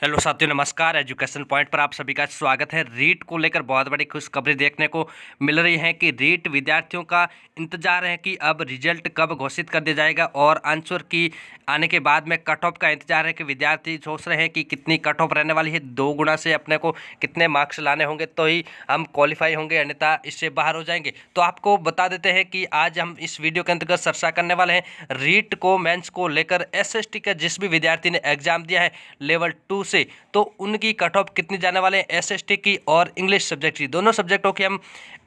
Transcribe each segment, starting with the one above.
Hello साथियों, नमस्कार। Education point पर आप सभी का स्वागत है। रीट को लेकर बहुत बड़ी खुशखबरी देखने को मिल रही है कि रीट विद्यार्थियों का इंतजार है कि अब रिजल्ट कब घोषित कर दिया जाएगा और आंसर की आने के बाद में कट ऑफ का इंतजार है कि विद्यार्थी सोच रहे हैं कि कितनी कट ऑफ रहने वाली है, 2 गुना से अपने को कितने मार्क्स लाने होंगे तो ही हम क्वालिफाई होंगे, अन्यथा इससे बाहर हो जाएंगे। तो आपको बता देते हैं कि आज हम इस वीडियो के अंतर्गत चर्चा करने वाले हैं रीट को मेंस को लेकर। एसएसटी का जिस भी विद्यार्थी ने एग्जाम दिया है लेवल 2 से, तो उनकी कट ऑफ कितनी जाने वाले हैं एसएसटी की और इंग्लिश सब्जेक्ट की, दोनों सब्जेक्टों की हम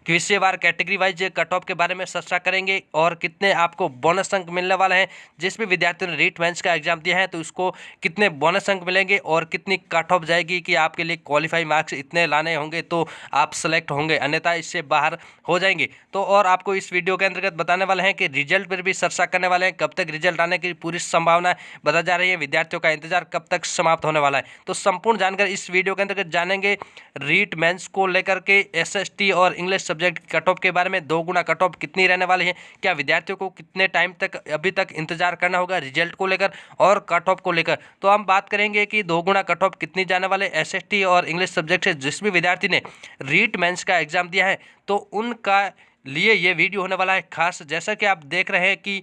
विषयवार कैटेगरी वाइज कट ऑफ के बारे में चर्चा करेंगे और कितने आपको बोनस अंक मिलने वाले हैं। जिस भी विद्यार्थी ने रीट मेंस का एग्जाम दिया है तो उसको कितने बोनस अंक मिलेंगे और कितनी कट ऑफ जाएगी कि आपके लिए क्वालिफाई मार्क्स इतने लाने होंगे तो आप सेलेक्ट होंगे, अन्यथा इससे बाहर हो जाएंगे। तो और आपको इस वीडियो के अंतर्गत बताने वाले हैं कि रिजल्ट पर भी चर्चा करने वाले हैं, कब तक रिजल्ट आने की पूरी संभावना बता जा रही है, विद्यार्थियों का इंतजार कब तक समाप्त होने वाला है। तो संपूर्ण जानकारी इस वीडियो के अंतर्गत जानेंगे। रीट मेंस को लेकर के एसएसटी और इंग्लिश सब्जेक्ट कट ऑफ के बारे में, 2 गुना कट ऑफ कितनी रहने वाली है, क्या विद्यार्थियों को कितने टाइम तक अभी तक इंतजार करना होगा रिजल्ट को लेकर और कट ऑफ को लेकर। तो हम बात करेंगे कि 2 गुना कट ऑफ कितनी जाने वाले एसएसटी और इंग्लिश सब्जेक्ट से जिस भी विद्यार्थी ने रीट मेंस का एग्जाम दिया है तो उनका लिए ये वीडियो होने वाला है खास। जैसा कि आप देख रहे हैं कि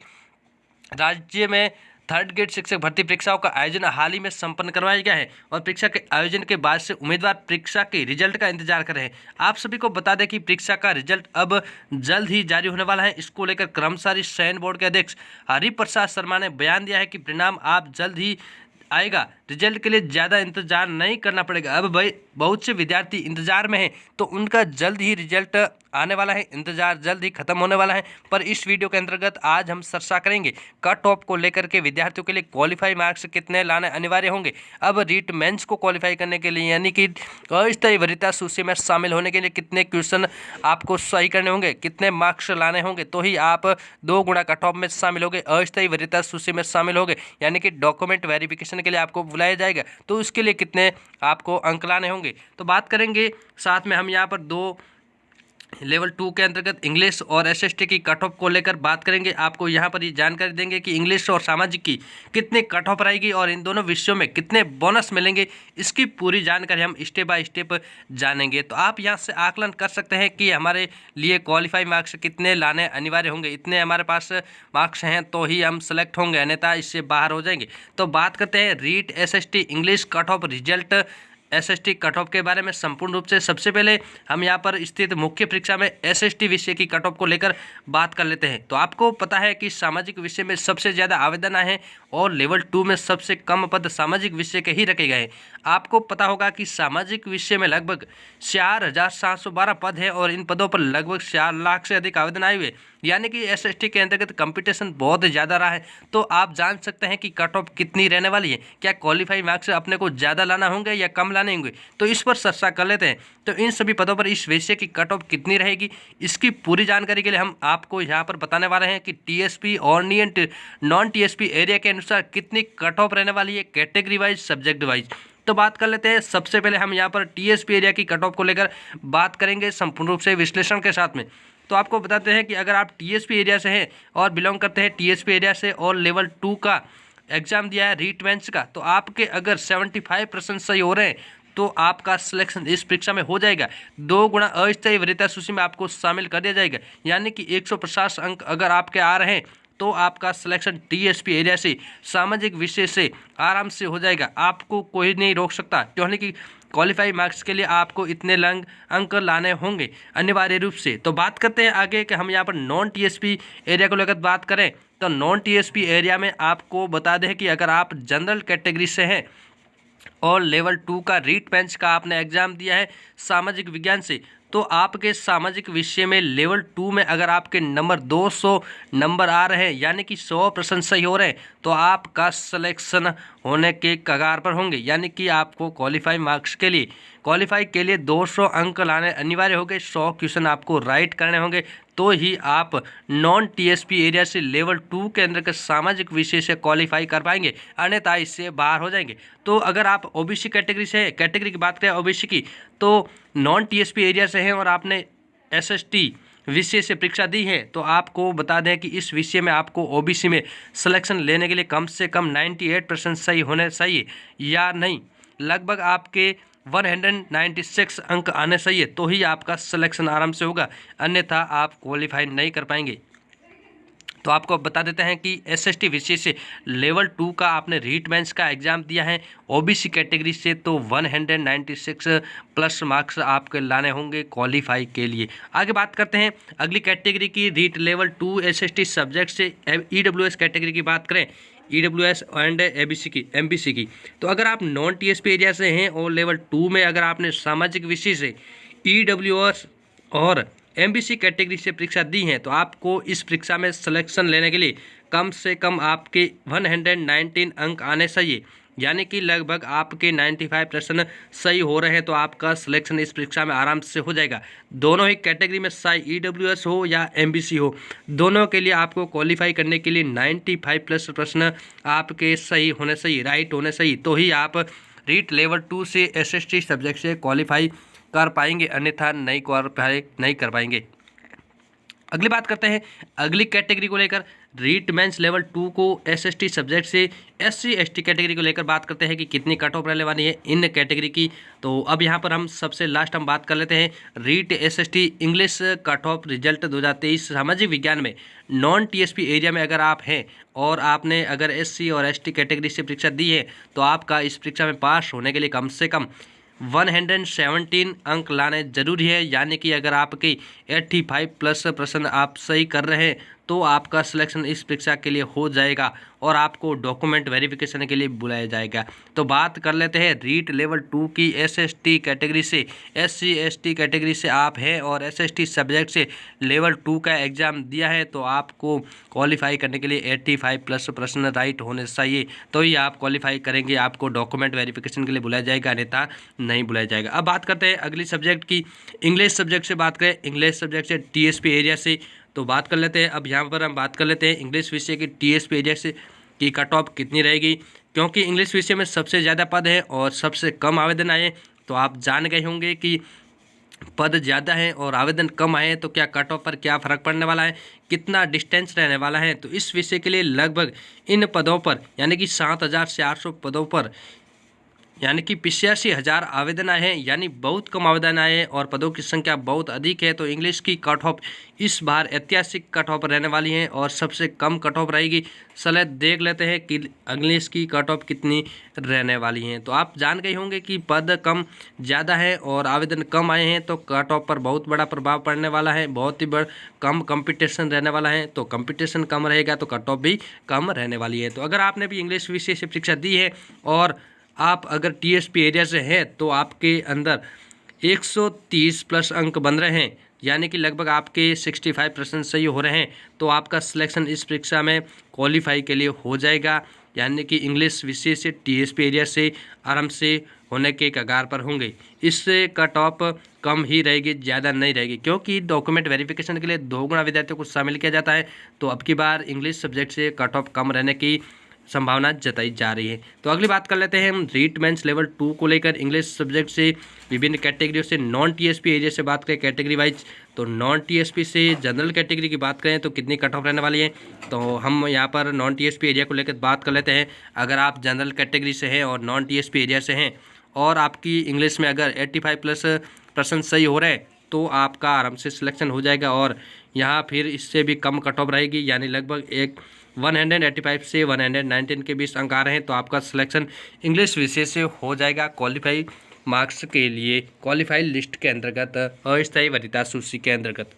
राज्य में थर्ड ग्रेड शिक्षक भर्ती परीक्षाओं का आयोजन हाल ही में संपन्न करवाया गया है और परीक्षा के आयोजन के बाद से उम्मीदवार परीक्षा के रिजल्ट का इंतजार कर रहे हैं। आप सभी को बता दें कि परीक्षा का रिजल्ट अब जल्द ही जारी होने वाला है। इसको लेकर कर्मचारी चयन बोर्ड के अध्यक्ष हरिप्रसाद शर्मा ने बयान दिया है कि परिणाम आप जल्द ही आएगा, रिजल्ट के लिए ज़्यादा इंतजार नहीं करना पड़ेगा। अब भाई बहुत से विद्यार्थी इंतजार में हैं तो उनका जल्द ही रिजल्ट आने वाला है, इंतजार जल्द ही खत्म होने वाला है। पर इस वीडियो के अंतर्गत आज हम चर्चा करेंगे कट ऑफ को लेकर के, विद्यार्थियों के लिए क्वालिफाई मार्क्स कितने लाने अनिवार्य होंगे अब रीट मेंस को क्वालिफाई करने के लिए, यानी कि अस्थायी वरीयता सूची में शामिल होने के लिए कितने क्वेश्चन आपको सही करने होंगे, कितने मार्क्स लाने होंगे तो ही आप 2 गुना कट ऑफ में शामिल होंगे, अस्थायी वरीयता सूची में शामिल होंगे, यानी कि डॉक्यूमेंट वेरिफिकेशन के लिए आपको बुलाया जाएगा तो उसके लिए कितने आपको अंक लाने होंगे। तो बात करेंगे, साथ में हम यहाँ पर 2 लेवल 2 के अंतर्गत इंग्लिश और एसएसटी की कट ऑफ को लेकर बात करेंगे। आपको यहाँ पर ये जानकारी देंगे कि इंग्लिश और सामाजिक की कितनी कट ऑफ रहेगी और इन दोनों विषयों में कितने बोनस मिलेंगे, इसकी पूरी जानकारी हम स्टेप बाय स्टेप जानेंगे। तो आप यहाँ से आकलन कर सकते हैं कि हमारे लिए क्वालिफाई मार्क्स कितने लाने अनिवार्य होंगे, इतने हमारे पास मार्क्स हैं तो ही हम सेलेक्ट होंगे, अन्यथा इससे बाहर हो जाएंगे। तो बात करते हैं REET SST English cut off result SST cut off के बारे में संपूर्ण रूप से। सबसे पहले हम यहाँ पर स्थित मुख्य परीक्षा में एसएसटी विषय की कट ऑफ को लेकर बात कर लेते हैं। तो आपको पता है कि सामाजिक विषय में सबसे ज़्यादा आवेदन आए हैं और लेवल 2 में सबसे कम पद सामाजिक विषय के ही रखे गए हैं। आपको पता होगा कि सामाजिक विषय में लगभग 4712 पद है और इन पदों पर लगभग 4 लाख से अधिक आवेदन आए हुए, यानी कि एसएसटी के अंतर्गत कंपटीशन बहुत ज़्यादा रहा है। तो आप जान सकते हैं कि कट ऑफ कितनी रहने वाली है, क्या क्वालिफाई मार्क्स अपने को ज़्यादा लाना होंगे या कम लाने होंगे, तो इस पर चर्चा कर लेते हैं। तो इन सभी पदों पर इस विषय की कट ऑफ कितनी रहेगी, इसकी पूरी जानकारी के लिए हम आपको यहाँ पर बताने वाले हैं कि टीएसपी और नॉन टीएसपी एरिया के अनुसार कितनी कट ऑफ रहने वाली है कैटेगरी वाइज सब्जेक्ट वाइज। तो बात कर लेते हैं। सबसे पहले हम यहाँ पर टीएसपी एरिया की कट ऑफ को लेकर बात करेंगे संपूर्ण रूप से विश्लेषण के साथ में। तो आपको बताते हैं कि अगर आप टीएसपी एरिया से हैं और बिलोंग करते हैं टीएसपी एरिया से और लेवल 2 का एग्जाम दिया है रीट मेंस का, तो आपके अगर 75% सही हो रहे हैं तो आपका सिलेक्शन इस परीक्षा में हो जाएगा। 2 गुना अस्थायी वरीयता सूची में आपको शामिल कर दिया जाएगा, यानी कि 150 अंक अगर आपके आ रहे हैं तो आपका सिलेक्शन टीएसपी एरिया से सामाजिक विषय से आराम से हो जाएगा। आपको कोई नहीं रोक सकता, क्योंकि कि क्वालिफाई मार्क्स के लिए आपको इतने अंक लाने होंगे अनिवार्य रूप से। तो बात करते हैं आगे कि हम यहाँ पर नॉन टीएसपी एरिया को लेकर बात करें। तो नॉन टीएसपी एरिया में आपको बता दें कि अगर आप जनरल कैटेगरी से हैं और लेवल 2 का रीट मेंस का आपने एग्जाम दिया है सामाजिक विज्ञान से, तो आपके सामाजिक विषय में लेवल 2 में अगर आपके नंबर 200 नंबर आ रहे हैं, यानी कि 100% सही हो रहे हैं, तो आपका सिलेक्शन होने के कगार पर होंगे, यानी कि आपको क्वालिफाई के लिए 200 अंक लाने अनिवार्य होंगे। 100 क्वेश्चन आपको राइट करने होंगे तो ही आप नॉन टीएसपी एरिया से लेवल 2 के अंदर के सामाजिक विषय से क्वालिफाई कर पाएंगे, अन्यथा इससे बाहर हो जाएंगे। तो अगर आप ओबीसी कैटेगरी से हैं, कैटेगरी की बात करें ओबीसी की, तो नॉन टीएसपी एरिया से हैं और आपने एसएसटी विषय से परीक्षा दी है, तो आपको बता दें कि इस विषय में आपको ओबीसी में सिलेक्शन लेने के लिए कम से कम 98% सही होने चाहिए या नहीं, लगभग आपके 196 अंक आने चाहिए, तो ही आपका सिलेक्शन आराम से होगा, अन्यथा आप क्वालिफाई नहीं कर पाएंगे। तो आपको बता देते हैं कि एसएसटी विषय से लेवल 2 का आपने रीट मेंस का एग्ज़ाम दिया है ओबीसी कैटेगरी से, तो 196 प्लस मार्क्स आपके लाने होंगे क्वालिफाई के लिए। आगे बात करते हैं अगली कैटेगरी की, रीट लेवल 2 एसएसटी सब्जेक्ट से ईडब्ल्यूएस कैटेगरी की बात करें, ईडब्ल्यूएस एंड एबीसी की एमबीसी की। तो अगर आप नॉन टीएसपी एरिया से हैं और लेवल 2 में अगर आपने सामाजिक विषय से ईडब्ल्यूएस और एमबीसी कैटेगरी से परीक्षा दी है, तो आपको इस परीक्षा में सिलेक्शन लेने के लिए कम से कम आपके 119 अंक आने चाहिए, यानी कि लगभग आपके 95% सही हो रहे हैं, तो आपका सिलेक्शन इस परीक्षा में आराम से हो जाएगा। दोनों ही कैटेगरी में चाहे ईडब्ल्यूएस हो या एमबीसी हो, दोनों के लिए आपको क्वालिफाई करने के लिए 95+ प्रश्न आपके सही होने चाहिए, राइट होने चाहिए, तो ही आप रीट लेवल 2 से एसएसटी सब्जेक्ट से क्वालिफाई कर पाएंगे, अन्यथा नहीं क्वालिफाई नहीं कर पाएंगे। अगली बात करते हैं अगली कैटेगरी को लेकर, रीट मेंस लेवल 2 को एसएसटी सब्जेक्ट से एससी एसटी कैटेगरी को लेकर बात करते हैं कि कितनी कट ऑफ रहने वाली है इन कैटेगरी की। तो अब यहाँ पर हम सबसे लास्ट हम बात कर लेते हैं REET SST English cut off result 2023 सामाजिक विज्ञान में नॉन टीएसपी एरिया में अगर आप हैं और आपने अगर एससी और एसटी कैटेगरी से परीक्षा दी है, तो आपका इस परीक्षा में पास होने के लिए कम से कम 117 अंक लाने जरूरी है, यानी कि अगर आपके 85+ प्रश्न आप सही कर रहे हैं तो आपका सिलेक्शन इस परीक्षा के लिए हो जाएगा और आपको डॉक्यूमेंट वेरिफिकेशन के लिए बुलाया जाएगा। तो बात कर लेते हैं रीट लेवल 2 की एसएसटी कैटेगरी से, एससी एसटी कैटेगरी से आप हैं और एसएसटी सब्जेक्ट से लेवल 2 का एग्ज़ाम दिया है, तो आपको क्वालिफाई करने के लिए 85+ प्रश्न राइट होने चाहिए, तो ही आप क्वालिफाई करेंगे, आपको डॉक्यूमेंट वेरिफिकेशन के लिए बुलाया जाएगा, अन्यथा नहीं बुलाया जाएगा। अब बात करते हैं अगली सब्जेक्ट की, इंग्लिश सब्जेक्ट से बात करें, इंग्लिश सब्जेक्ट से टीएसपी एरिया से तो बात कर लेते हैं। अब यहाँ पर हम बात कर लेते हैं इंग्लिश विषय की टीएसपी एरिया से की कट ऑफ कितनी रहेगी, क्योंकि इंग्लिश विषय में सबसे ज़्यादा पद है और सबसे कम आवेदन आए। तो आप जान गए होंगे कि पद ज़्यादा है और आवेदन कम आए तो क्या कट ऑफ पर क्या फ़र्क पड़ने वाला है, कितना डिस्टेंस रहने वाला है। तो इस विषय के लिए लगभग इन पदों पर यानी कि 7,400 पदों पर यानी कि 85,000 आवेदन आए हैं, यानी बहुत कम आवेदन आए हैं और पदों की संख्या बहुत अधिक है। तो इंग्लिश की कट ऑफ इस बार ऐतिहासिक कट ऑफ रहने वाली है और सबसे कम कट ऑफ रहेगी। चलिए देख लेते हैं कि इंग्लिश की कट ऑफ कितनी रहने वाली हैं। तो आप जान गए होंगे कि पद कम ज़्यादा है और आवेदन कम आए हैं, तो कट ऑफ पर बहुत बड़ा प्रभाव पड़ने वाला है, बहुत ही कम कंपटीशन रहने वाला है। तो कंपटीशन कम रहेगा तो कट ऑफ भी कम रहने वाली है। तो अगर आपने भी इंग्लिश विषय से परीक्षा दी है और आप अगर टीएसपी एरिया से हैं तो आपके अंदर 130+ अंक बन रहे हैं, यानी कि लगभग आपके 65% सही हो रहे हैं, तो आपका सिलेक्शन इस परीक्षा में क्वालिफाई के लिए हो जाएगा, यानी कि इंग्लिश विषय से टीएसपी एरिया से आराम से होने के कगार पर होंगे। इससे कट ऑफ कम ही रहेगी, ज़्यादा नहीं रहेगी, क्योंकि डॉक्यूमेंट वेरिफिकेशन के लिए 2 गुना विद्यार्थियों को शामिल किया जाता है। तो अब की बार इंग्लिश सब्जेक्ट से कट ऑफ कम रहने की संभावना जताई जा रही है। तो अगली बात कर लेते हैं हम रीट मेंस लेवल 2 को लेकर, इंग्लिश सब्जेक्ट से विभिन्न कैटेगरियों से नॉन टीएसपी एरिया से बात करें कैटेगरी वाइज। तो नॉन टीएसपी से जनरल कैटेगरी की बात करें तो कितनी कट ऑफ रहने वाली है, तो हम यहाँ पर नॉन टीएसपी एरिया को लेकर बात कर लेते हैं। अगर आप जनरल कैटेगरी से हैं और नॉन टीएसपी एरिया से हैं और आपकी इंग्लिश में अगर 85+ प्रश्न सही हो रहे हैं, तो आपका आराम से सिलेक्शन हो जाएगा और यहाँ फिर इससे भी कम कट ऑफ रहेगी, यानी लगभग 185 से 119 के बीच अंक आ रहे हैं, तो आपका सिलेक्शन इंग्लिश विषय से हो जाएगा क्वालिफाई मार्क्स के लिए, क्वालिफाई लिस्ट के अंतर्गत, अस्थायी वरीयता सूची के अंतर्गत।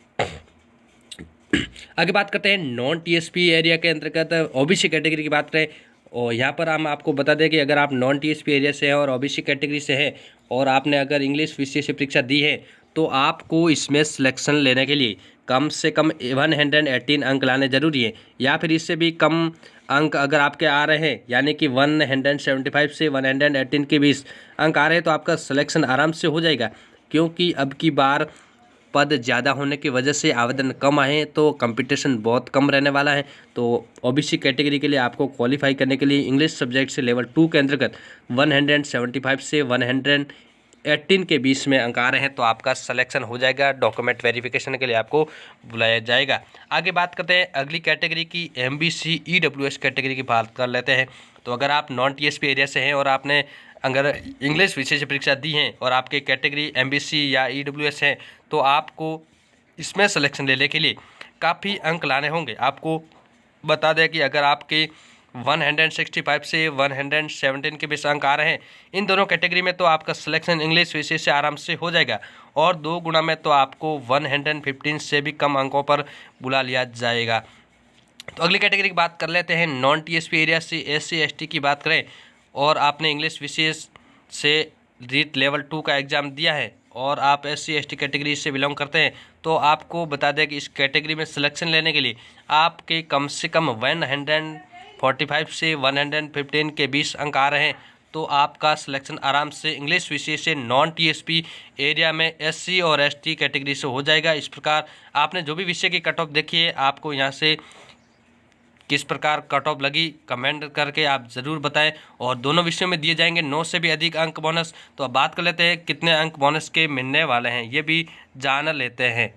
आगे बात करते हैं नॉन टीएसपी एरिया के अंतर्गत ओबीसी कैटेगरी की बात करें, और यहाँ पर हम आपको बता दें कि अगर आप नॉन टीएसपी एरिया से हैं और ओबीसी कैटेगरी से हैं और आपने अगर इंग्लिश विषय से परीक्षा दी है, तो आपको इसमें सिलेक्शन लेने के लिए कम से कम 118 अंक लाने जरूरी है, या फिर इससे भी कम अंक अगर आपके आ रहे हैं, यानी कि 175 से 118 के बीच अंक आ रहे हैं, तो आपका सिलेक्शन आराम से हो जाएगा। क्योंकि अब की बार पद ज़्यादा होने की वजह से आवेदन कम आए हैं, तो कंपटीशन बहुत कम रहने वाला है। तो ओबीसी कैटेगरी के लिए आपको क्वालिफाई करने के लिए इंग्लिश सब्जेक्ट से लेवल 2 के अंतर्गत 175 से 118 के बीच में अंक आ रहे हैं, तो आपका सिलेक्शन हो जाएगा, डॉक्यूमेंट वेरिफिकेशन के लिए आपको बुलाया जाएगा। आगे बात करते हैं अगली कैटेगरी की, एमबीसी ईडब्ल्यूएस कैटेगरी की बात कर लेते हैं। तो अगर आप नॉन टीएसपी एरिया से हैं और आपने अगर इंग्लिश विषय से परीक्षा दी हैं और आपके कैटेगरी एमबीसी या ईडब्ल्यूएस है तो आपको इसमें सिलेक्शन लेने के लिए काफ़ी अंक लाने होंगे। आपको बता दें कि अगर आपके 165 से 117 के बीच अंक आ रहे हैं इन दोनों कैटेगरी में तो आपका सिलेक्शन इंग्लिश विषय से आराम से हो जाएगा, और 2 गुना में तो आपको 115 से भी कम अंकों पर बुला लिया जाएगा। तो अगली कैटेगरी की बात कर लेते हैं। नॉन टीएसपी एरिया से SC ST की बात करें और आपने इंग्लिश विषय से रीट लेवल 2 का एग्ज़ाम दिया है और आप SC ST कैटेगरी से बिलोंग करते हैं तो आपको बता दें कि इस कैटेगरी में सिलेक्शन लेने के लिए आपके कम से कम 145 से 115 के 20 अंक आ रहे हैं तो आपका सिलेक्शन आराम से इंग्लिश विषय से नॉन टीएसपी एरिया में SC और ST कैटेगरी से हो जाएगा। इस प्रकार आपने जो भी विषय की कट ऑफ देखी है, आपको यहाँ से किस प्रकार कट ऑफ लगी कमेंट करके आप ज़रूर बताएं, और दोनों विषयों में दिए जाएंगे 9 से भी अधिक अंक बोनस। तो अब बात कर लेते हैं कितने अंक बोनस के मिलने वाले हैं, ये भी जान लेते हैं।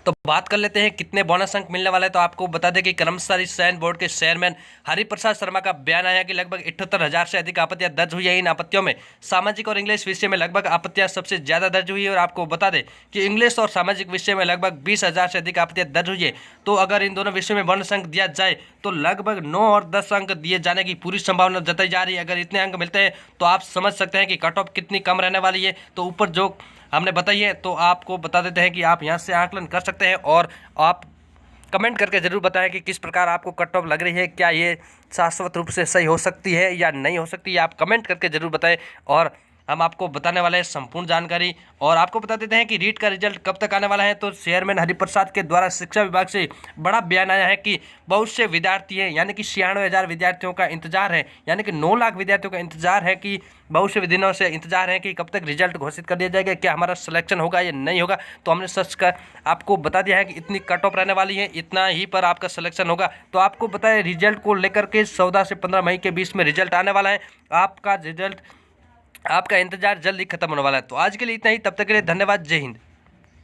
तो बात कर लेते हैं कितने बोनस अंक मिलने वाले हैं। तो आपको बता दें कि कर्मचारी चयन बोर्ड के चेयरमैन हरिप्रसाद शर्मा का बयान आया कि लगभग 78,000 से अधिक आपत्तियां दर्ज हुई है। इन आपत्तियों में सामाजिक और इंग्लिश विषय में लगभग आपत्तियां सबसे ज़्यादा दर्ज हुई है, और आपको बता दें कि इंग्लिश और सामाजिक विषय में लगभग 20,000 से अधिक आपत्तियां दर्ज हुई है। तो अगर इन दोनों विषयों में बोनस अंक दिया जाए तो लगभग 9 और 10 अंक दिए जाने की पूरी संभावना जताई जा रही है। अगर इतने अंक मिलते हैं तो आप समझ सकते हैं कि कट ऑफ कितनी कम रहने वाली है। तो ऊपर जो हमने बताई है तो आपको बता देते हैं कि आप यहाँ से आकलन कर सकते हैं, और आप कमेंट करके ज़रूर बताएं कि किस प्रकार आपको कट ऑफ लग रही है, क्या ये शाश्वत रूप से सही हो सकती है या नहीं हो सकती है। आप कमेंट करके ज़रूर बताएं और हम आपको बताने वाले हैं संपूर्ण जानकारी। और आपको बता देते हैं कि रीट का रिजल्ट कब तक आने वाला है। तो चेयरमैन हरिप्रसाद के द्वारा शिक्षा विभाग से बड़ा बयान आया है कि बहुत से विद्यार्थी हैं, यानी कि 96,000 विद्यार्थियों का इंतजार है, यानी कि 9 लाख विद्यार्थियों का इंतजार है कि बहुत से दिनों से इंतजार है कि कब तक रिजल्ट घोषित कर दिया जाएगा, क्या हमारा सिलेक्शन होगा या नहीं होगा। तो हमने सर्च कर आपको बता दिया है कि इतनी कट ऑफ रहने वाली है, इतना ही पर आपका सिलेक्शन होगा। तो आपको बताएं रिजल्ट को लेकर के 14 से 15 मई के बीच में रिजल्ट आने वाला है। आपका रिजल्ट, आपका इंतजार जल्द ही खत्म होने वाला है। तो आज के लिए इतना ही, तब तक के लिए धन्यवाद। जय हिंद।